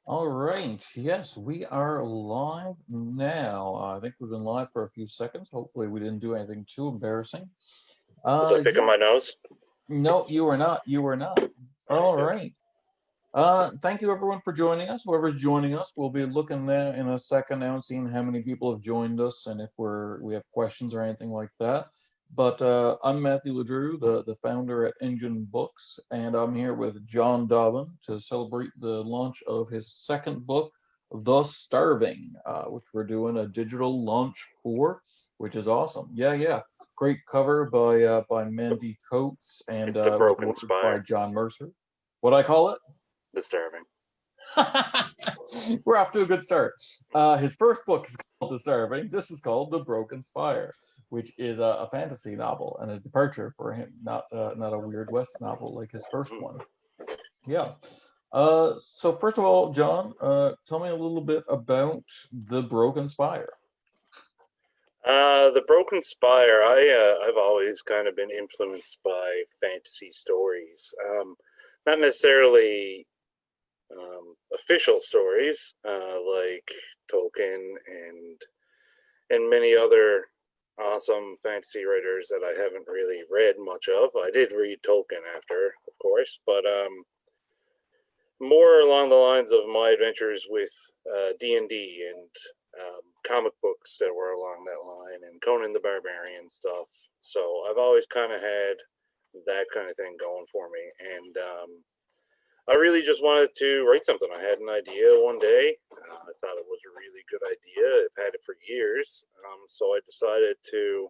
All right. Yes, we are live now. I think we've been live for a few seconds. Hopefully, we didn't do anything too embarrassing. Was I picking Yeah. my nose? No, you were not. You were not. All right, All good. right. Thank you everyone for joining us. Whoever's joining us, we'll be looking there in a second now and seeing how many people have joined us and if we have questions or anything like that. But I'm Matthew LeDrew, the founder at Engine Books, and I'm here with Jon Dobbin to celebrate the launch of his second book, The Starving, which we're doing a digital launch for, which is awesome. Yeah, yeah. Great cover by Mandy Coates and It's the with Broken words by Spire. John Mercer. What I call it? Disturbing. We're off to a good start. His first book is called Disturbing. This is called The Broken Spire, which is a fantasy novel and a departure for him, not a Weird West novel like his first one. Yeah. So first of all, Jon, tell me a little bit about The Broken Spire. The Broken Spire. I've always kind of been influenced by fantasy stories. Not necessarily official stories like Tolkien and many other awesome fantasy writers that I haven't really read much of. I did read Tolkien after, of course, but more along the lines of my adventures with D&D and comic books that were along that line and Conan the Barbarian stuff. So I've always kind of had that kind of thing going for me. And I really just wanted to write something. I had an idea one day. I thought it was a really good idea. I've had it for years. So I decided to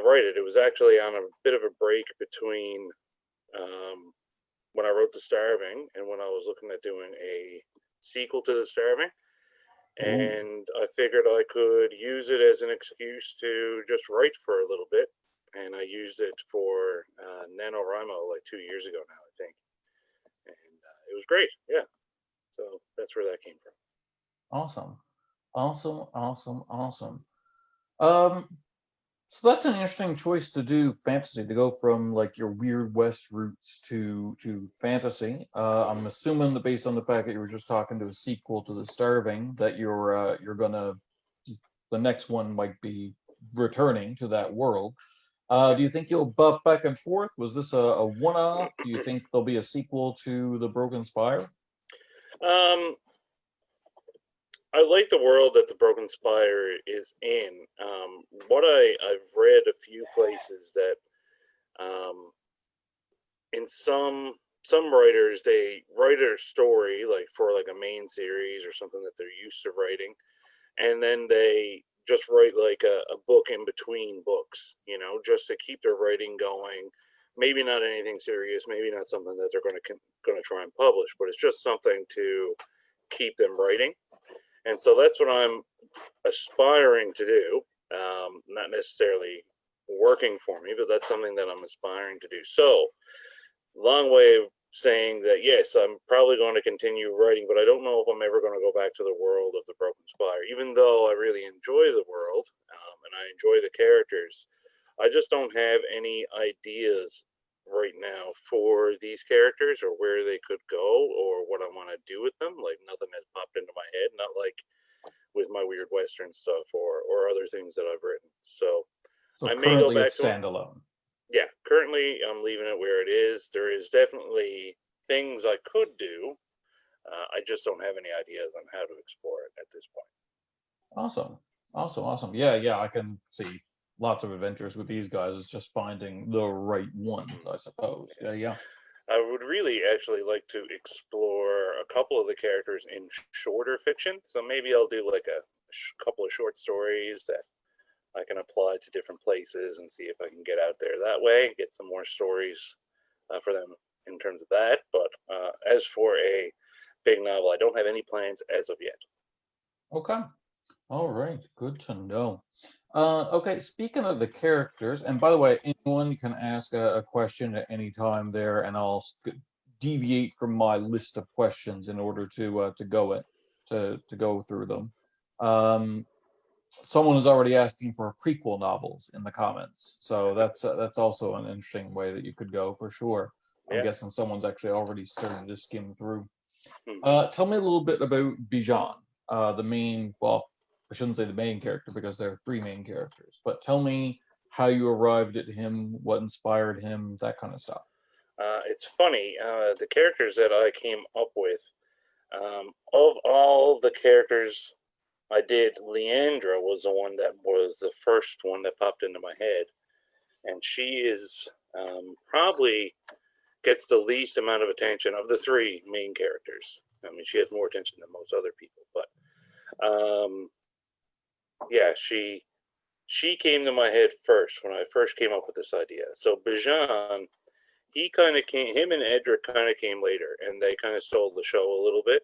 write it. It was actually on a bit of a break between um, when I wrote The Starving and when I was looking at doing a sequel to The Starving. Ooh, And I figured I could use it as an excuse to just write for a little bit. And I used it for NaNoWriMo like 2 years ago now, I think. And it was great. Yeah. So that's where that came from. awesome, awesome, awesome, awesome. Um, So that's an interesting choice to do fantasy, to go from like your Weird West roots to fantasy. I'm Mm-hmm. assuming that based on the fact that you were just talking to a sequel to The Starving, that you're gonna the next one might be returning to that world. Yeah. Do you think you'll buff back and forth? Was this a one-off? Do you think there'll be a sequel to The Broken Spire? Um, I like the world that the Broken Spire is in. What I've read a few places that um, in some writers they write a story like for like a main series or something that they're used to writing, and then they just write like a book in between books, just to keep their writing going. Maybe not anything serious, maybe not something that they're going to try and publish, but it's just something to keep them writing. And so that's what I'm aspiring to do. Not necessarily working for me, but that's something that I'm aspiring to do. So, long way of saying that yes, I'm probably going to continue writing, but I don't know if I'm ever going to go back to the world of the Broken Spire. Even though I really enjoy the world and I enjoy the characters, I just don't have any ideas right now for these characters or where they could go or what I want to do with them. Like nothing has popped into my head, not like with my weird Western stuff or other things that I've written. So So I may go currently back it's to them. standalone. Yeah, currently I'm leaving it where it is. There is definitely things I could do. I just don't have any ideas on how to explore it at this point. Awesome. Awesome. Awesome. Yeah, yeah, I can see lots of adventures with these guys. It's just finding the right ones, I suppose. Yeah, yeah. I would really actually like to explore a couple of the characters in shorter fiction. So maybe I'll do like a couple of short stories that I can apply to different places and see if I can get out there that way, get some more stories for them in terms of that. But as for a big novel, I don't have any plans as of yet. Okay. All right. Good to know. Okay, speaking of the characters, and by the way, anyone can ask a question at any time there, and I'll deviate from my list of questions in order to go through them. Um, Someone is already asking for prequel novels in the comments, so that's also an interesting way that you could go for sure. I'm Yeah. guessing someone's actually already started to skim through. Mhm. Tell me a little bit about Bijan, the main, well, I shouldn't say the main character because there are three main characters, but tell me how you arrived at him, what inspired him, that kind of stuff. It's funny, the characters that I came up with, of all the characters I did, Leandra was the one that was the first one that popped into my head. And she is probably gets the least amount of attention of the three main characters. I mean, she has more attention than most other people, but um, yeah, she came to my head first when I first came up with this idea. So Bijan, he kind of came, him and Edric kind of came later, and they kind of stole the show a little bit,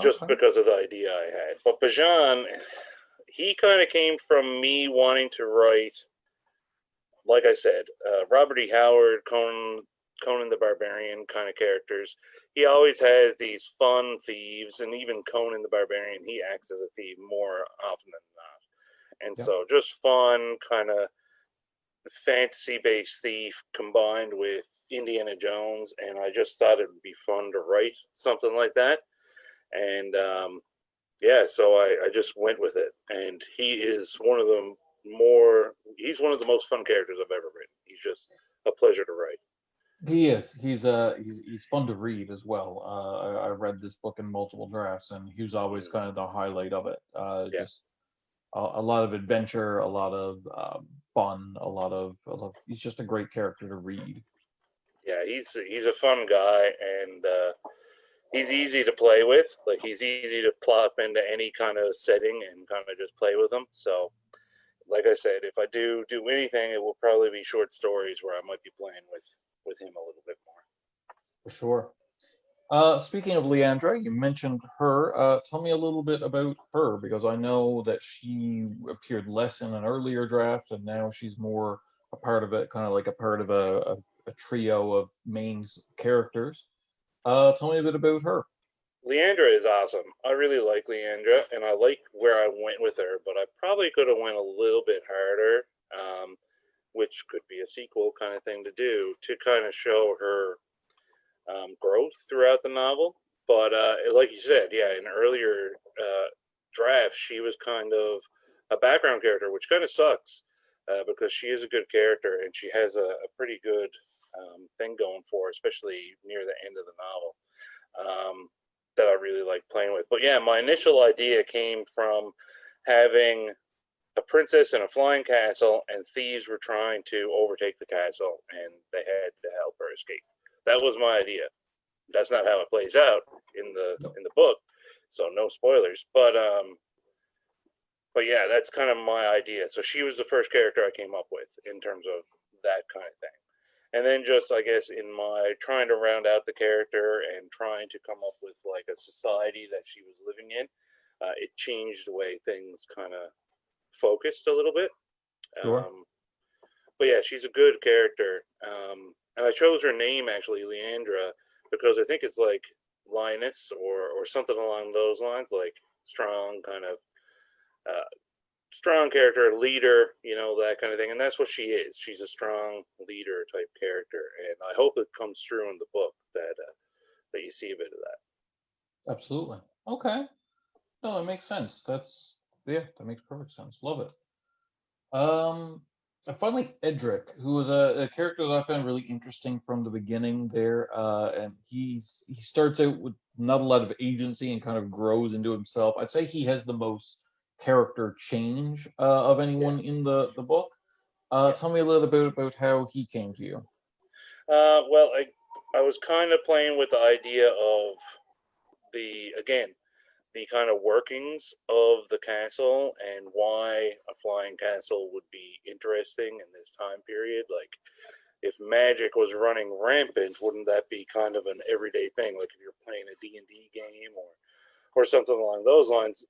just Okay. because of the idea I had. But Bijan, he kind of came from me wanting to write, like I said, Robert E. Howard, Conan the Barbarian kind of characters. He always has these fun thieves, and even Conan the Barbarian, he acts as a thief more often than not. And Yeah. so, just fun kind of fantasy-based thief combined with Indiana Jones, and I just thought it would be fun to write something like that. And yeah, so I just went with it, and he is one of the he's one of the most fun characters I've ever written. He's just a pleasure to write. He is. He's fun to read as well. I read this book in multiple drafts, and he was always Mm, kind of the highlight of it. yeah, Just a lot of adventure, a lot of fun, he's just a great character to read. yeah, he's a fun guy, and he's easy to play with. Like, he's easy to plop into any kind of setting and kind of just play with him. So, like I said, if I do anything, it will probably be short stories where I might be playing with him a little bit more. For sure. Speaking of Leandra, you mentioned her. Tell me a little bit about her because I know that she appeared less in an earlier draft, and now she's more a part of it, kind of like a part of a trio of characters. Tell me a bit about her. Leandra is awesome. I really like Leandra, and I like where I went with her, but I probably could have went a little bit harder, which could be a sequel kind of thing to do to kind of show her growth throughout the novel. But like you said, yeah, in earlier drafts, she was kind of a background character, which kind of sucks because she is a good character and she has a pretty good thing going for her, especially near the end of the novel. That I really like playing with. But yeah, my initial idea came from having a princess in a flying castle, and thieves were trying to overtake the castle, and they had to help her escape. That was my idea. That's not how it plays out Yep. in the book, so no spoilers. But yeah, that's kind of my idea. So she was the first character I came up with in terms of that kind of thing. And then just, I guess, in my trying to round out the character and trying to come up with like a society that she was living in, it changed the way things kind of focused a little bit. Sure. Um, but yeah, she's a good character. And I chose her name actually, Leandra, because I think it's like lioness or something along those lines, like strong kind of uh, strong character, leader, that kind of thing. And that's what she is. She's a strong leader type character, and I hope it comes through in the book that you see a bit of that. Absolutely. Okay. No, it makes sense. Yeah, that makes perfect sense. Love it. And finally, Edric, who was a character that I found really interesting from the beginning there. And he starts out with not a lot of agency and kind of grows into himself. I'd say he has the most character change of Yeah, anyone in the book. yeah. Tell me a little bit about how he came to you. Well, I was kind of playing with the idea of the kind of workings of the castle and why a flying castle would be interesting in this time period. Like, if magic was running rampant, wouldn't that be kind of an everyday thing? Like, if you're playing a D&D game or something along those lines,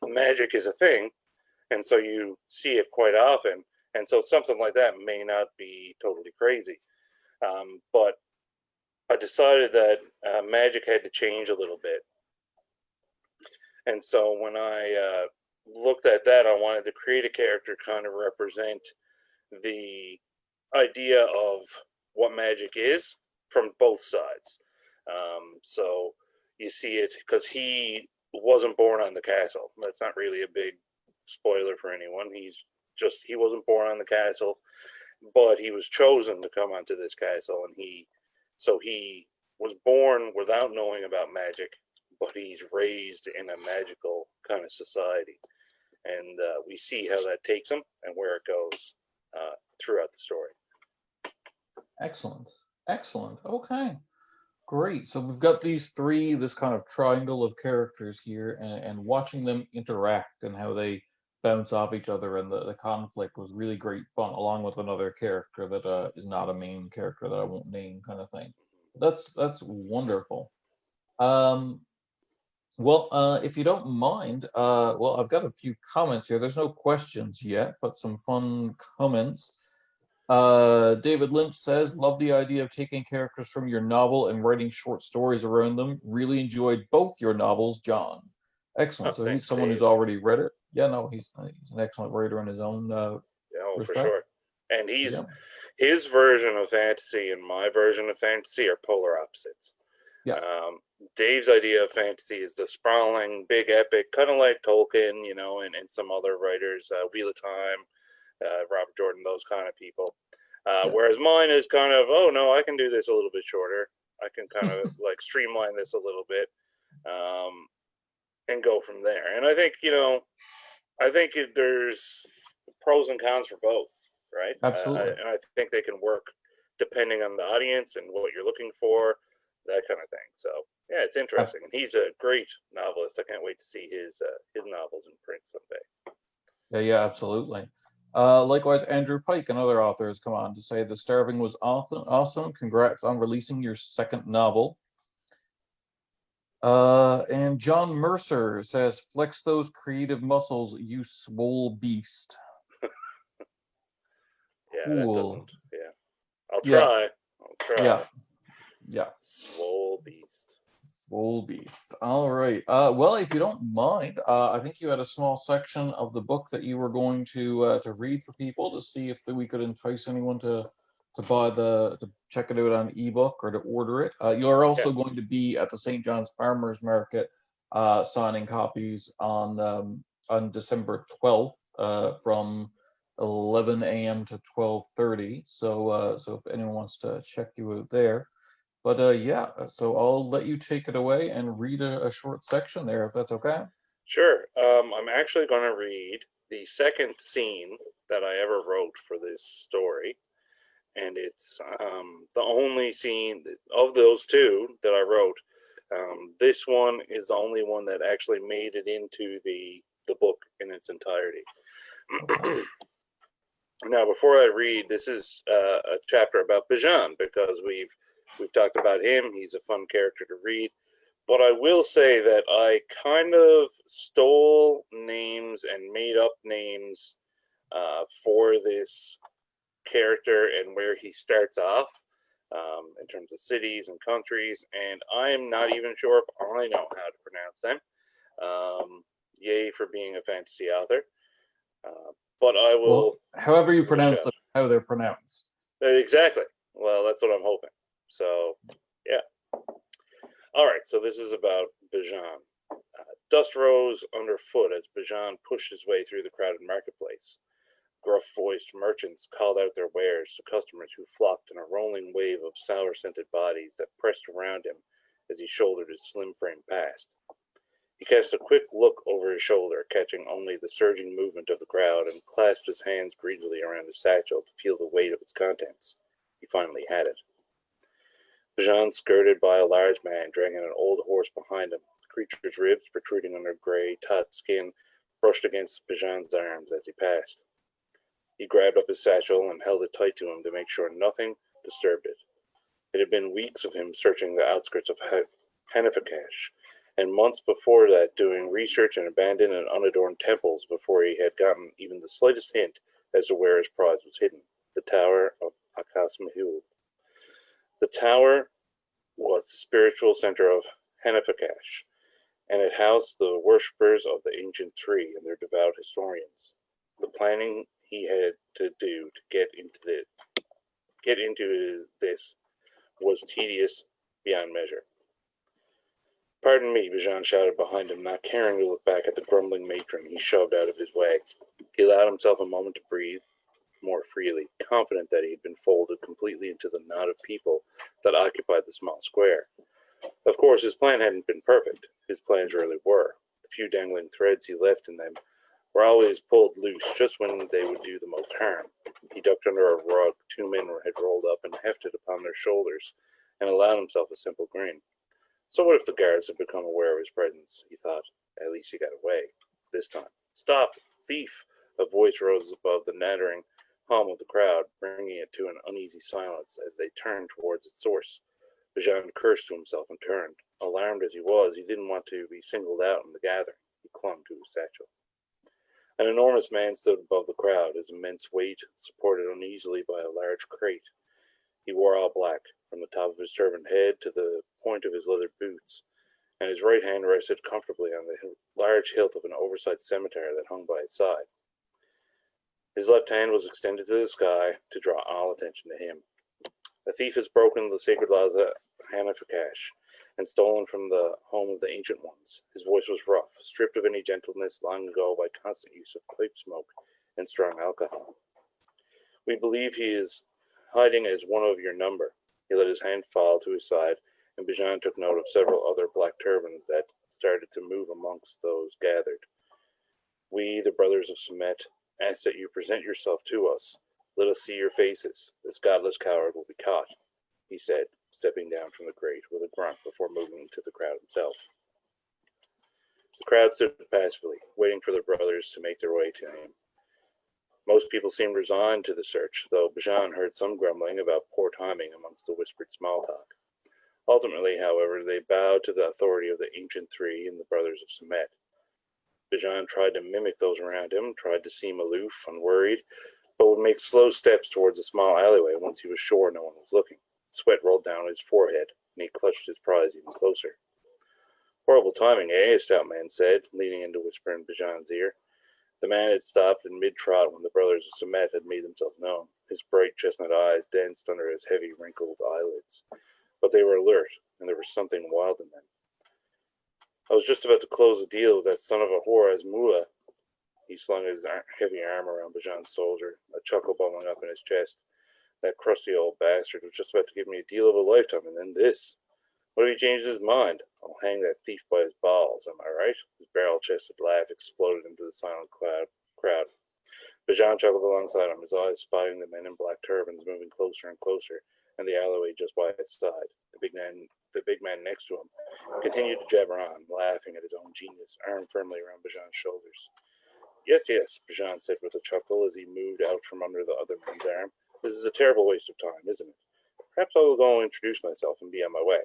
magic is a thing, and so you see it quite often. And so something like that may not be totally crazy. But I decided that magic had to change a little bit. And so when I looked at that, I wanted to create a character kind of represent the idea of what magic is, from both sides. So you see it because he wasn't born on the castle. That's not really a big spoiler for anyone. He wasn't born on the castle, but he was chosen to come onto this castle, and he was born without knowing about magic, but he's raised in a magical kind of society, and we see how that takes him and where it goes throughout the story. Excellent. Okay. Great. So we've got these three, this kind of triangle of characters here, and watching them interact and how they bounce off each other, and the conflict was really great fun, along with another character that is not a main character that I won't name, kind of thing. That's wonderful. Well, if you don't mind, well, I've got a few comments here. There's no questions yet, but some fun comments. David Lynch says, love the idea of taking characters from your novel and writing short stories around them. Really enjoyed both your novels, John. Excellent. So thanks, he's someone Dave. who's already read it. Yeah, no, he's an excellent writer in his own For sure. And Yeah. his version of fantasy and my version of fantasy are polar opposites. Yeah. Dave's idea of fantasy is the sprawling, big epic, kind of like Tolkien, and some other writers, Wheel of Time, Robert Jordan, those kind of people. Whereas mine is kind of, oh no, I can do this a little bit shorter. I can kind of like streamline this a little bit, and go from there. And I think, there's pros and cons for both, right? Absolutely. And I think they can work depending on the audience and what you're looking for, that kind of thing. So yeah, it's interesting. And he's a great novelist. I can't wait to see his novels in print someday. Yeah, absolutely. Likewise, Andrew Pike and other authors come on to say the Starving was awesome. Congrats on releasing your second novel. And John Mercer says, flex those creative muscles, you swole beast. Yeah, cool. That doesn't. Yeah, I'll try. Yeah. Swole beast. Swole beast. All right. Well, if you don't mind, I think you had a small section of the book that you were going to read for people to see if we could entice anyone to check it out on ebook or to order it. You're also going to be at the St. John's Farmers Market signing copies on December 12th from 11 a.m. to 12:30. So if anyone wants to check you out there. But yeah, so I'll let you take it away and read a short section there, if that's okay. Sure. I'm actually going to read the second scene that I ever wrote for this story. And it's the only scene of those two that I wrote. This one is the only one that actually made it into the book in its entirety. Okay. Now, before I read, this is a chapter about Bijan, because we've talked about him. He's a fun character to read. But I will say that I kind of stole names and made up names for this character and where he starts off in terms of cities and countries, and I'm not even sure if I know how to pronounce them. Yay for being a fantasy author. But I will. Well, however you pronounce them, how they're pronounced. Exactly. Well, that's what I'm hoping. So, yeah. All right. So this is about Bijan. Dust rose underfoot as Bijan pushed his way through the crowded marketplace. Gruff-voiced merchants called out their wares to customers who flocked in a rolling wave of sour-scented bodies that pressed around him as he shouldered his slim frame past. He cast a quick look over his shoulder, catching only the surging movement of the crowd, and clasped his hands greedily around his satchel to feel the weight of its contents. He finally had it. Bijan skirted by a large man dragging an old horse behind him. The creature's ribs, protruding under gray, taut skin, brushed against Bijan's arms as he passed. He grabbed up his satchel and held it tight to him to make sure nothing disturbed it. It had been weeks of him searching the outskirts of Hanifakash, and months before that doing research in abandoned and unadorned temples before he had gotten even the slightest hint as to where his prize was hidden, the Tower of Akas Mahul. The tower was the spiritual center of Hanifakash, and it housed the worshippers of the ancient tree and their devout historians. The planning he had to do to get into this was tedious beyond measure. "Pardon me," Bijan shouted behind him, not caring to look back at the grumbling matron he shoved out of his way. He allowed himself a moment to breathe more freely, confident that he had been folded completely into the knot of people that occupied the small square. Of course, his plan hadn't been perfect. His plans rarely were. The few dangling threads he left in them were always pulled loose just when they would do the most harm. He ducked under a rug 2 men had rolled up and hefted upon their shoulders, and allowed himself a simple grin. So what if the guards had become aware of his presence? He thought. At least he got away. This time. "Stop! Thief!" A voice rose above the nattering hum of the crowd, bringing it to an uneasy silence as they turned towards its source. Bijan cursed to himself and turned. Alarmed as he was, he didn't want to be singled out in the gathering. He clung to his satchel. An enormous man stood above the crowd, his immense weight supported uneasily by a large crate. He wore all black, from the top of his turbaned head to the point of his leather boots, and his right hand rested comfortably on the large hilt of an oversized scimitar that hung by his side. His left hand was extended to the sky to draw all attention to him. "The thief has broken the sacred laws of Hanafakash and stolen from the home of the ancient ones." His voice was rough, stripped of any gentleness long ago by constant use of pipe smoke and strong alcohol. "We believe he is hiding as one of your number." He let his hand fall to his side, and Bijan took note of several other black turbans that started to move amongst those gathered. "We, the brothers of Sumet, ask that you present yourself to us. Let us see your faces. This godless coward will be caught," he said, stepping down from the grate with a grunt before moving to the crowd himself. The crowd stood passively, waiting for the brothers to make their way to him. Most people seemed resigned to the search, though Bijan heard some grumbling about poor timing amongst the whispered small talk. Ultimately, however, they bowed to the authority of the ancient three and the brothers of Sumet. Bijan tried to mimic those around him, tried to seem aloof, unworried, but would make slow steps towards a small alleyway once he was sure no one was looking. Sweat rolled down his forehead, and he clutched his prize even closer. "Horrible timing, eh?" a stout man said, leaning in to whisper in Bijan's ear. The man had stopped in mid-trot when the brothers of Sumet had made themselves known. His bright chestnut eyes danced under his heavy, wrinkled eyelids, but they were alert, and there was something wild in them. "I was just about to close a deal with that son of a whore as Mullah." He slung his heavy arm around Bijan's shoulder, a chuckle bubbling up in his chest. "That crusty old bastard was just about to give me a deal of a lifetime, and then this. What if he changed his mind? I'll hang that thief by his balls, am I right?" His barrel-chested laugh exploded into the silent crowd. Bijan chuckled alongside him, his eyes spotting the men in black turbans moving closer and closer, and the alleyway just by his side. The big man next to him continued to jabber on, laughing at his own genius, arm firmly around Bijan's shoulders. Yes, Bijan said with a chuckle as he moved out from under the other man's arm. "This is a terrible waste of time, isn't it? Perhaps I will go and introduce myself and be on my way."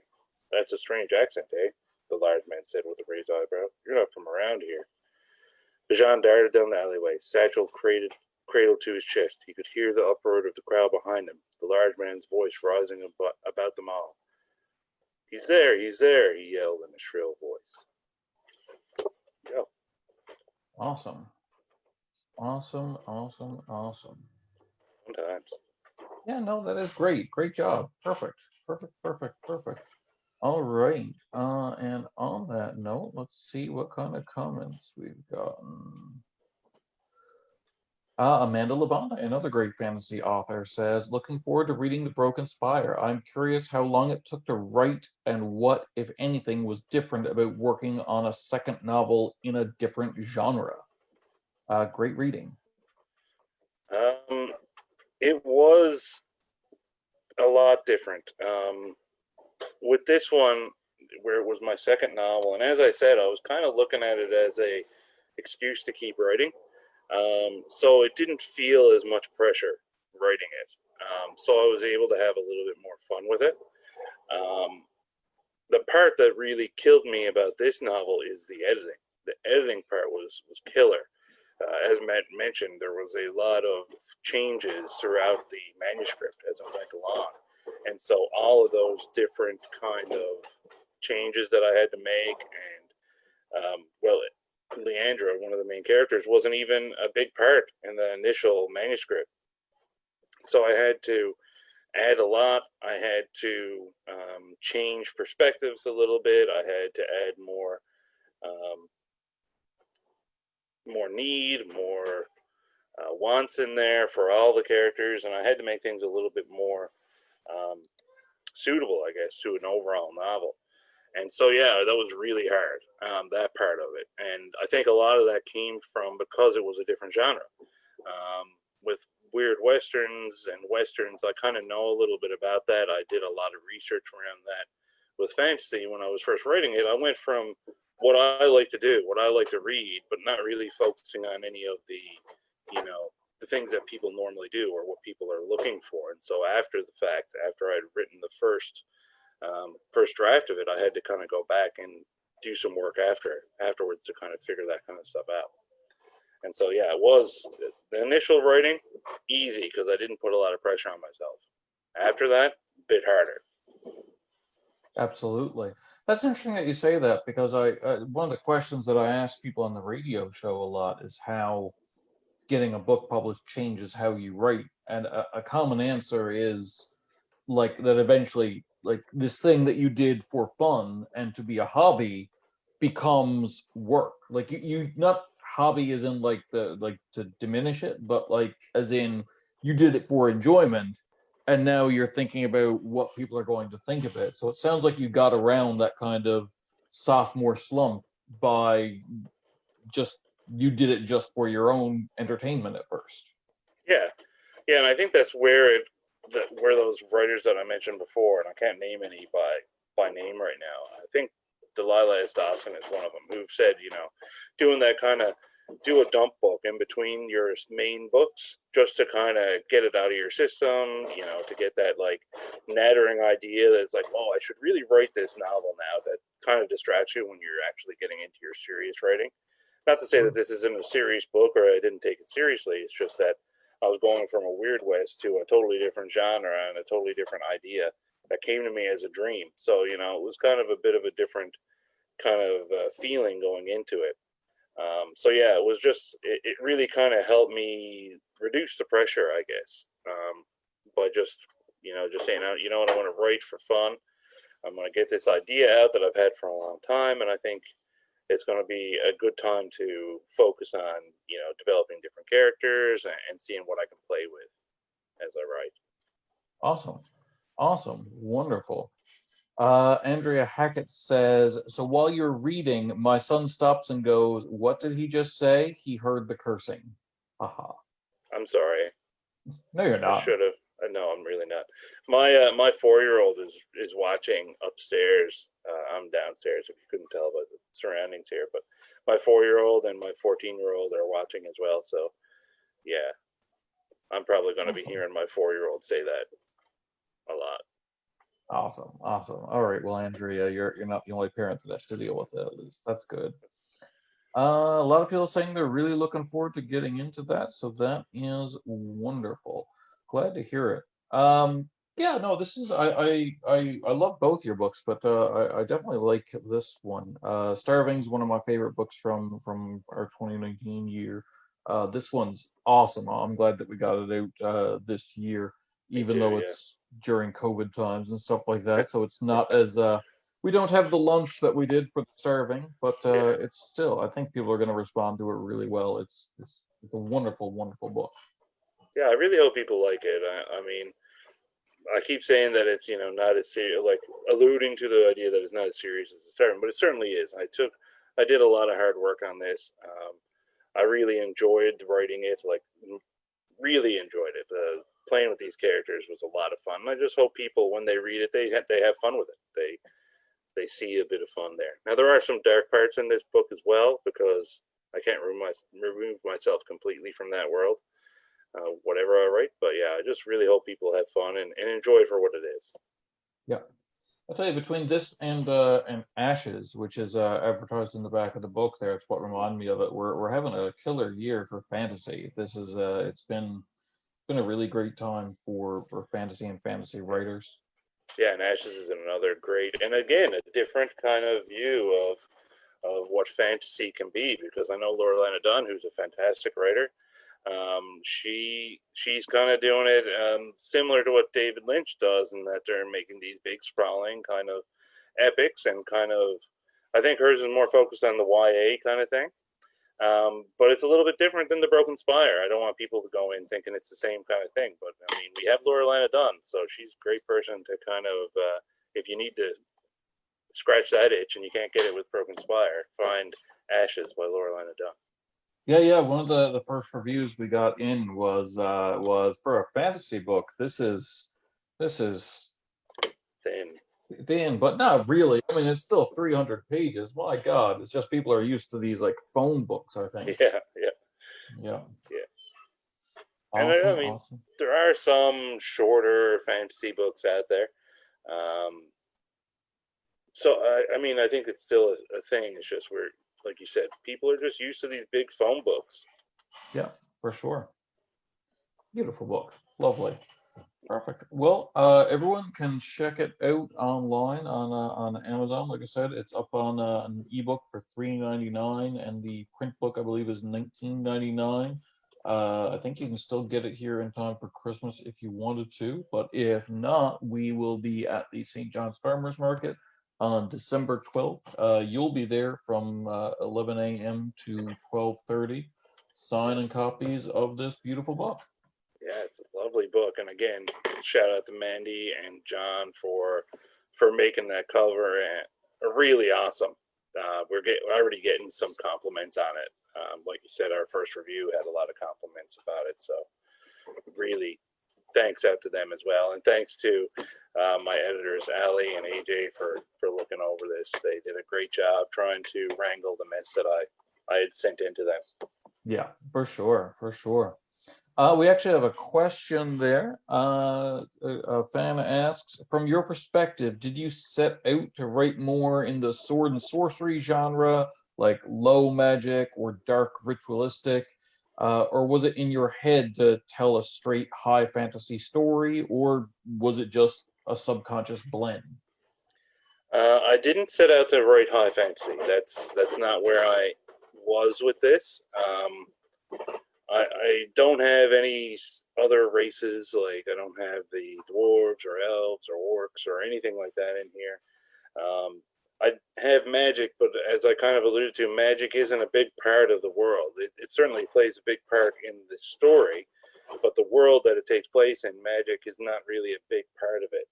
"That's a strange accent, eh?" the large man said with a raised eyebrow. "You're not from around here." Bijan darted down the alleyway, satchel cradled to his chest. He could hear the uproar of the crowd behind him, the large man's voice rising about them all. He's there, he yelled in a shrill voice. Go. Awesome. Sometimes. Yeah, no, that is great. Great job. Perfect. All right. And on that note, let's see what kind of comments we've gotten. Amanda Labonte, another great fantasy author, says, "Looking forward to reading The Broken Spire. I'm curious how long it took to write and what, if anything, was different about working on a second novel in a different genre." Great reading. It was a lot different. With this one, where it was my second novel, and as I said, I was kind of looking at it as a excuse to keep writing. So it didn't feel as much pressure writing it. So I was able to have a little bit more fun with it. The part that really killed me about this novel is the editing. The editing part was killer. As Matt mentioned, there was a lot of changes throughout the manuscript as I went along. And so all of those different kind of changes that I had to make, and Leandra, one of the main characters, wasn't even a big part in the initial manuscript. So I had to add a lot. I had to change perspectives a little bit. I had to add um, more need, more wants in there for all the characters, and I had to make things a little bit more suitable, I guess, to an overall novel. And so, yeah, that was really hard, that part of it. And I think a lot of that came from because it was a different genre. With weird westerns and westerns, I kind of know a little bit about that. I did a lot of research around that. With fantasy, when I was first writing it, I went from what I like to do, what I like to read, but not really focusing on any of the, the things that people normally do or what people are looking for. And so after the fact, after I'd written the first draft of it, I had to kind of go back and do some work afterwards to kind of figure that kind of stuff out. And so, yeah, it was the initial writing easy because I didn't put a lot of pressure on myself. After that, a bit harder. Absolutely. That's interesting that you say that, because one of the questions that I ask people on the radio show a lot is how getting a book published changes how you write. And a common answer is like that eventually, like, this thing that you did for fun and to be a hobby becomes work. Like you not hobby as in like to diminish it, but like as in you did it for enjoyment, and now you're thinking about what people are going to think of it. So it sounds like you got around that kind of sophomore slump by just you did it just for your own entertainment at first. Yeah, yeah, and I think that's where those writers that I mentioned before, and I can't name any by name right now. I think Delilah S. Dawson is one of them who've said, doing that kind of do a dump book in between your main books just to kind of get it out of your system, to get that like nattering idea that's like, oh, I should really write this novel now, that kind of distracts you when you're actually getting into your serious writing. Not to say that this isn't a serious book or I didn't take it seriously. It's just that I was going from a Weird West to a totally different genre and a totally different idea that came to me as a dream. So, it was kind of a bit of a different kind of feeling going into it. So yeah, it was just, it really kind of helped me reduce the pressure, I guess, by just, just saying, what, I want to write for fun. I'm going to get this idea out that I've had for a long time. And I think it's going to be a good time to focus on, developing different characters and seeing what I can play with as I write. Awesome, wonderful. Andrea Hackett says, so while you're reading, my son stops and goes, what did he just say? He heard the cursing. Haha. I'm sorry. No, you're I not. should have. No, I'm really not. My 4-year-old is watching upstairs. I'm downstairs, if you couldn't tell by the surroundings here. But my 4-year-old and my 14-year-old are watching as well. So, yeah, I'm probably going to be hearing my 4-year-old say that a lot. Awesome. All right. Well, Andrea, you're not the only parent that has to deal with it. At least that's good. A lot of people saying they're really looking forward to getting into that, so that is wonderful. Glad to hear it. Yeah, no, this is I love both your books, but I definitely like this one. Starving's one of my favorite books from our 2019 year. This one's awesome. I'm glad that we got it out this year, even though it's during COVID times and stuff like that. So it's not as we don't have the lunch that we did for Starving, but it's still, I think people are going to respond to it really well. It's a wonderful, wonderful book. Yeah, I really hope people like it. I mean, I keep saying that it's not as serious, like alluding to the idea that it's not as serious as the Starving, but it certainly is. I did a lot of hard work on this. I really enjoyed writing it, like really enjoyed it. Playing with these characters was a lot of fun. And I just hope people, when they read it, they have fun with it. They see a bit of fun there. Now there are some dark parts in this book as well, because I can't remove myself completely from that world, whatever I write. But yeah, I just really hope people have fun and enjoy it for what it is. Yeah, I'll tell you, between this and Ashes, which is advertised in the back of the book there, it's what reminded me of it. We're having a killer year for fantasy. This is it's been a really great time for fantasy and fantasy writers. Yeah, and Ashes is another great, and again, a different kind of view of what fantasy can be, because I know Laura Lana Dunn, who's a fantastic writer, She's kind of doing it similar to what David Lynch does, in that they're making these big sprawling kind of epics, and kind of, I think hers is more focused on the YA kind of thing. But it's a little bit different than the Broken Spire. I don't want people to go in thinking it's the same kind of thing. But I mean, we have Laura Dunn, so she's a great person to kind of, if you need to scratch that itch and you can't get it with Broken Spire, find Ashes by Laura Dunn. Yeah. One of the first reviews we got in was for a fantasy book. This is thin, but not really. I mean, it's still 300 pages. My God, it's just people are used to these like phone books, I think. Yeah. Awesome, and I mean, awesome. there are some shorter fantasy books out there. So I mean, I think it's still a thing. It's just where, like you said, people are just used to these big phone books. Yeah, for sure. Beautiful book. Lovely. Perfect. Well, everyone can check it out online on Amazon. Like I said, it's up on an ebook for $3.99, and the print book, I believe, is $19.99. I think you can still get it here in time for Christmas if you wanted to, but if not, we will be at the St. John's Farmers Market on December 12th. You'll be there from 11 a.m. to 12:30, signing copies of this beautiful book. Yeah, it's a lovely book, and again, shout out to Mandy and John for making that cover, and really awesome. We're already getting some compliments on it. Like you said, our first review had a lot of compliments about it, so really thanks out to them as well, and thanks to my editors Ali and AJ for looking over this. They did a great job trying to wrangle the mess that I had sent into them. Yeah, for sure. We actually have a question there. A fan asks, from your perspective, did you set out to write more in the sword and sorcery genre, like low magic or dark ritualistic, or was it in your head to tell a straight high fantasy story, or was it just a subconscious blend? I didn't set out to write high fantasy. That's not where I was with this. I don't have any other races, like I don't have the dwarves or elves or orcs or anything like that in here. I have magic, but as I kind of alluded to, magic isn't a big part of the world. It certainly plays a big part in the story, but the world that it takes place in, magic is not really a big part of it.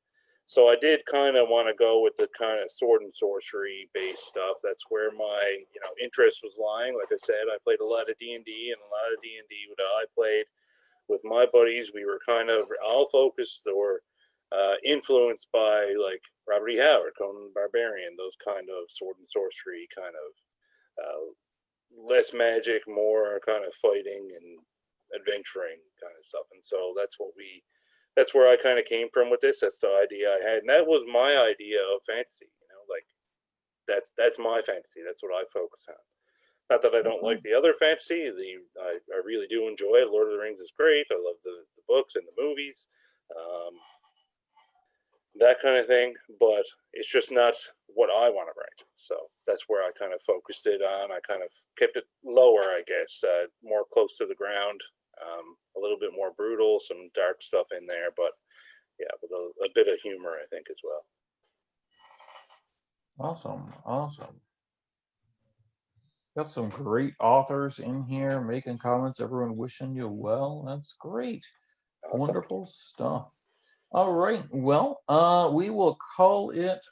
So I did kind of want to go with the kind of sword and sorcery based stuff. That's where my interest was lying. Like I said, I played a lot of D&D, and a lot of D&D that I played with my buddies, we were kind of all focused or influenced by like Robert E. Howard, Conan the Barbarian, those kind of sword and sorcery kind of less magic, more kind of fighting and adventuring kind of stuff. And so that's where I kind of came from with this. That's the idea I had, and that was my idea of fantasy. Like that's my fantasy. That's what I focus on. Not that I don't like the other fantasy. I really do enjoy it. Lord of the Rings is great. I love the books and the movies, that kind of thing. But it's just not what I want to write. So that's where I kind of focused it on. I kind of kept it lower, I guess, more close to the ground. A little bit more brutal, some dark stuff in there, but yeah, with a bit of humor, I think, as well. Awesome. Got some great authors in here making comments. Everyone wishing you well. That's great. Awesome. Wonderful stuff. All right. Well, we will call it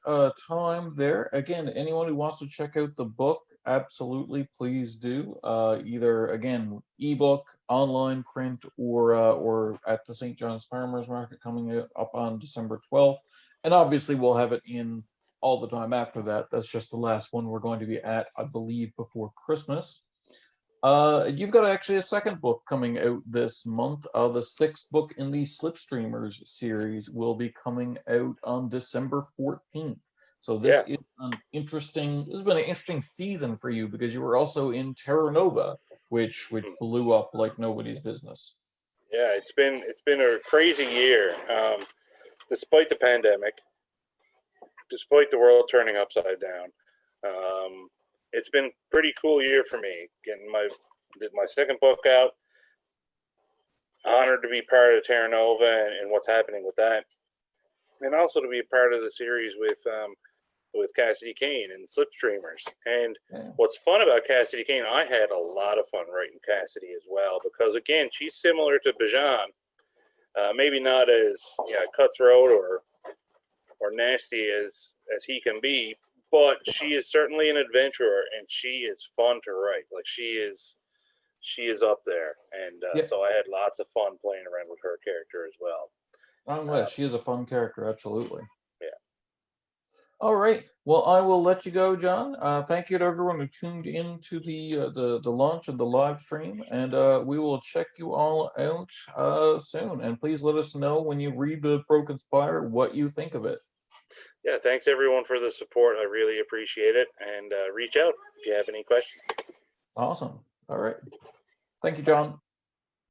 time there. Again, anyone who wants to check out the book, absolutely, please do. Either again, ebook, online print, or at the St. John's Farmers Market coming up on December 12th. And obviously, we'll have it in all the time after that. That's just the last one we're going to be at, I believe, before Christmas. You've got actually a second book coming out this month. The sixth book in the Slipstreamers series will be coming out on December 14th. So this is an interesting. This has been an interesting season for you because you were also in Terra Nova, which blew up like nobody's business. Yeah, it's been a crazy year, despite the pandemic. Despite the world turning upside down, it's been a pretty cool year for me. Did my second book out, honored to be part of Terra Nova and what's happening with that, and also to be a part of the series with Cassidy Kane and Slipstreamers. And Yeah. what's fun about Cassidy Kane, I had a lot of fun writing Cassidy as well, because again, she's similar to Bajan, maybe not as cutthroat or nasty as he can be, but she is certainly an adventurer, and she is fun to write. Like she is up there, and so I had lots of fun playing around with her character as well. She is a fun character, absolutely. Yeah. All right. Well, I will let you go, John. Thank you to everyone who tuned in to the launch of the live stream, and we will check you all out soon. And please let us know when you read the Broken Spire what you think of it. Yeah, thanks everyone for the support. I really appreciate it, and reach out if you have any questions. Awesome. All right. Thank you, John.